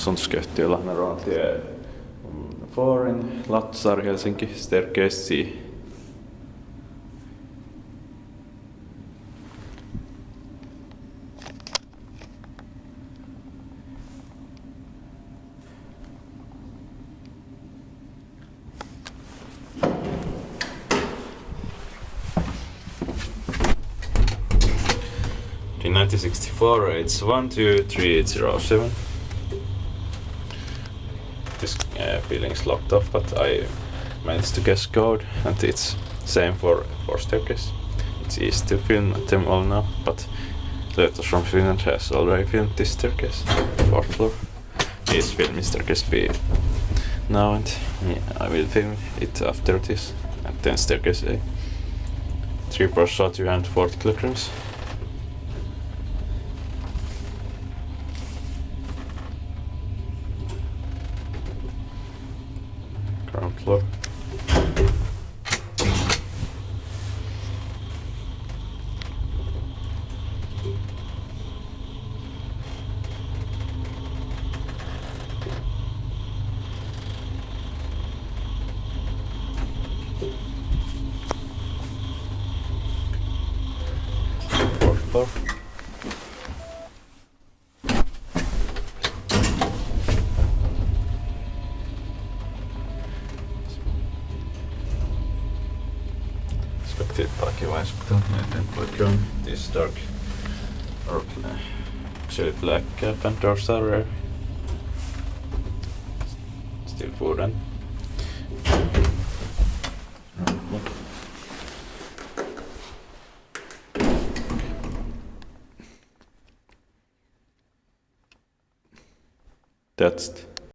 Sundskötti, Lahnaruohontie 4 in Lauttasaari, Helsinki, staircase C. In 1964, it's 123807. This building's locked off, but I managed to guess code, and it's same for staircase. It's easy to film them all now, but Lauttasaari from Finland has already filmed this staircase, 4th floor. He's filming staircase B now, and I will film it after this, and then staircase A. 3 per shot, 240 kilograms. Ground floor. Fourth floor. Parkkivaisukta näiden poikkeon. This dark or actually black cap and doors are rare. Still wooden. That's it.